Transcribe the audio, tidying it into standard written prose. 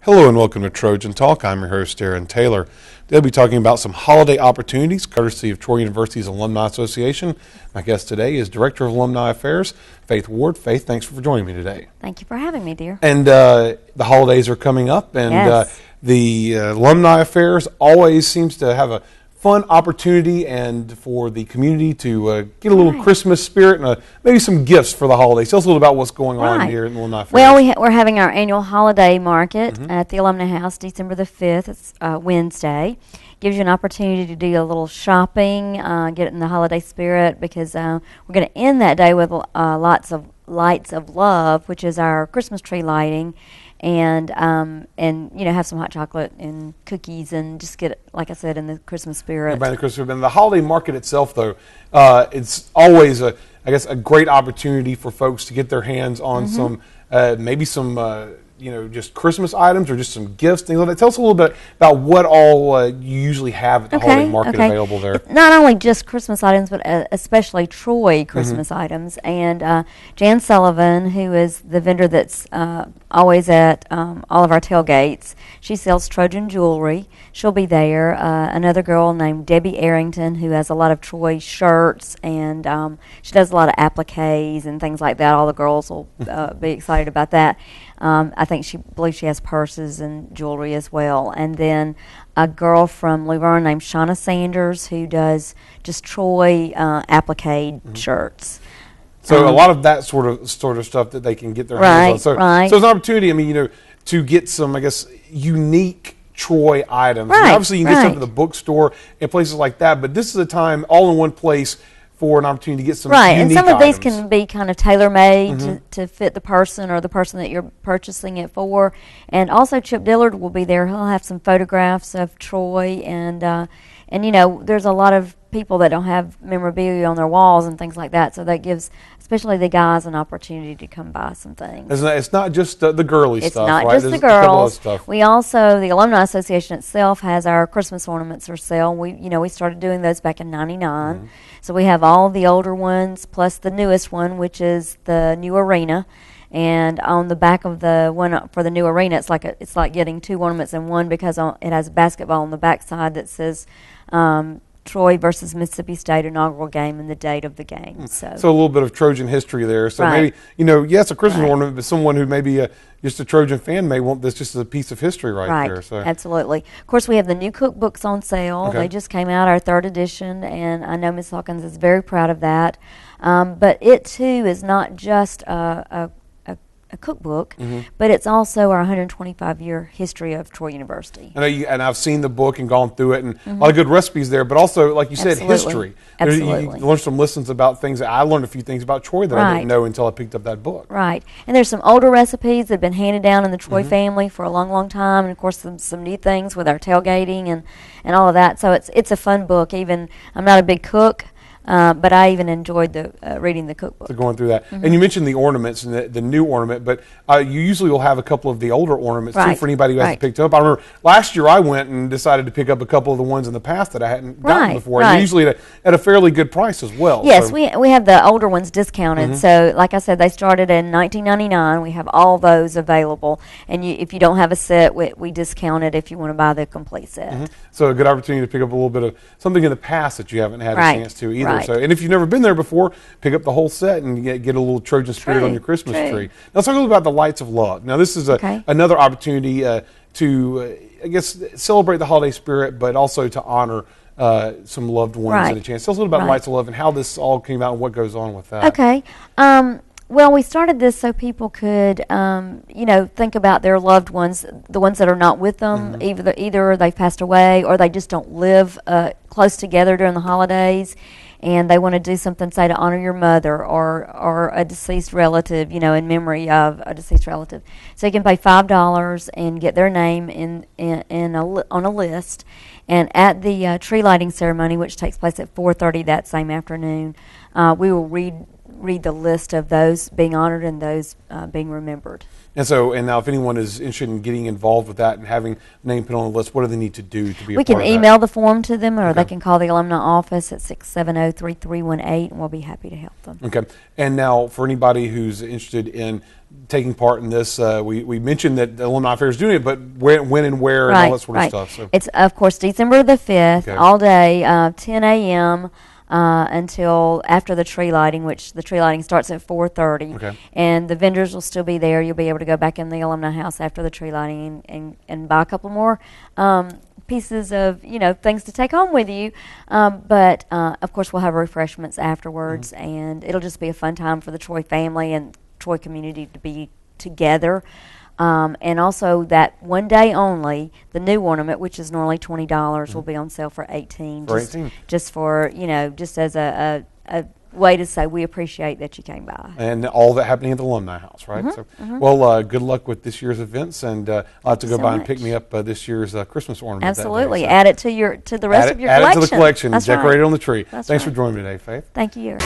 Hello and welcome to Trojan Talk. I'm your host, Aaron Taylor. Today we'll be talking about some holiday opportunities courtesy of Troy University's Alumni Association. My guest today is Director of Alumni Affairs, Faith Ward. Faith, thanks for joining me today. Thank you for having me, dear. And the holidays are coming up, and yes. The Alumni Affairs always seems to have a fun opportunity and for the community to get a little Christmas spirit and maybe some gifts for the holidays. Tell us a little about what's going on here in the Alumni Affairs. Well, we're having our annual holiday market at the Alumni House December the 5th. It's Wednesday. Gives you an opportunity to do a little shopping, get in the holiday spirit, because we're going to end that day with lots of lights of love, which is our Christmas tree lighting. And you know, have some hot chocolate and cookies and just get, like I said, in the Christmas spirit. Everybody in the Christmas spirit. And the holiday market itself, though, it's always a great opportunity for folks to get their hands on some maybe some just Christmas items or just some gifts, things like that. Tell us a little bit about what all you usually have at the holiday market available there. It's not only just Christmas items, but especially Troy Christmas items. And Jan Sullivan, who is the vendor that's always at all of our tailgates, she sells Trojan jewelry. She'll be there. Another girl named Debbie Arrington, who has a lot of Troy shirts, and she does a lot of appliques and things like that. All the girls will be excited about that. I think she believes she has purses and jewelry as well. And then a girl from Luverne named Shauna Sanders, who does just Troy applique shirts. So a lot of that sort of stuff that they can get their hands on. So it's an opportunity, I mean, to get some, I guess, unique Troy items. I mean, obviously, you can get stuff at the bookstore and places like that, but this is a time all in one place for an opportunity to get some unique and some of items. these can be kind of tailor-made to fit the person or the person that you're purchasing it for. And also Chip Dillard will be there. He'll have some photographs of Troy, and you know, there's a lot of people that don't have memorabilia on their walls and things like that, so that gives especially the guys an opportunity to come buy some things. It's not just the girly stuff, It's not right? just There's the a couple other girls. stuff. We also, the Alumni Association itself has our Christmas ornaments for sale. We started doing those back in '99. So we have all the older ones plus the newest one, which is the new arena. And on the back of the one for the new arena, it's like getting two ornaments in one, because it has a basketball on the back side that says Troy versus Mississippi State inaugural game and the date of the game. So a little bit of Trojan history there. So maybe, yes, a Christmas ornament, but someone who maybe just a Trojan fan may want this just as a piece of history right there. So. Absolutely. Of course, we have the new cookbooks on sale. They just came out, our 3rd edition, and I know Ms. Hawkins is very proud of that. But it, too, is not just a cookbook, but it's also our 125-year history of Troy University. I know and I've seen the book and gone through it, and a lot of good recipes there, but also, like you said, history. Absolutely. You learn some lessons about things. I learned a few things about Troy that I didn't know until I picked up that book. Right. And there's some older recipes that have been handed down in the Troy family for a long, long time, and of course some new things with our tailgating and all of that. So it's a fun book. Even I'm not a big cook, but I even enjoyed reading the cookbook. So going through that. And you mentioned the ornaments and the new ornament, but you usually will have a couple of the older ornaments too for anybody who hasn't picked up. I remember last year I went and decided to pick up a couple of the ones in the past that I hadn't gotten before. And usually at a fairly good price as well. Yes, so. we have the older ones discounted. So like I said, they started in 1999. We have all those available. And if you don't have a set, we discount it if you want to buy the complete set. So a good opportunity to pick up a little bit of something in the past that you haven't had a chance to either. So, and if you've never been there before, pick up the whole set and get a little Trojan spirit on your Christmas tree. Now let's talk a little about the lights of love. Now this is another opportunity to, I guess, celebrate the holiday spirit, but also to honor some loved ones in a chance. Tell us a little about lights of love and how this all came out and what goes on with that. Okay. Well, we started this so people could, think about their loved ones, the ones that are not with them. Either they've passed away or they just don't live close together during the holidays, and they want to do something, say, to honor your mother or a deceased relative, in memory of a deceased relative. So you can pay $5 and get their name on a list. And at the tree lighting ceremony, which takes place at 4:30 that same afternoon, we will read the list of those being honored and those being remembered. And so, and now if anyone is interested in getting involved with that and having name put on the list, what do they need to do to be a part of that? We can email the form to them, or they can call the alumni office at 670-3318, and we'll be happy to help them. Okay. And now for anybody who's interested in taking part in this, we mentioned that the Alumni Fair is doing it, but when and where and all that sort of stuff. So. It's, of course, December the 5th, all day, 10 a.m., until after the tree lighting, which the tree lighting starts at 4:30, and the vendors will still be there. You'll be able to go back in the alumni house after the tree lighting and buy a couple more pieces of things to take home with you. But of course, we'll have refreshments afterwards, and it'll just be a fun time for the Troy family and Troy community to be together. And also that one day only, the new ornament, which is normally $20, will be on sale for $18. Just for, just as a way to say we appreciate that you came by. And all that happening at the Alumni House, right? Well, good luck with this year's events, and I'll have to go by and pick me up this year's Christmas ornament. Absolutely. That day, add it to the rest of your collection. Add it to the collection. That's decorate right. it on the tree. That's Thanks right. for joining me today, Faith. Thank you.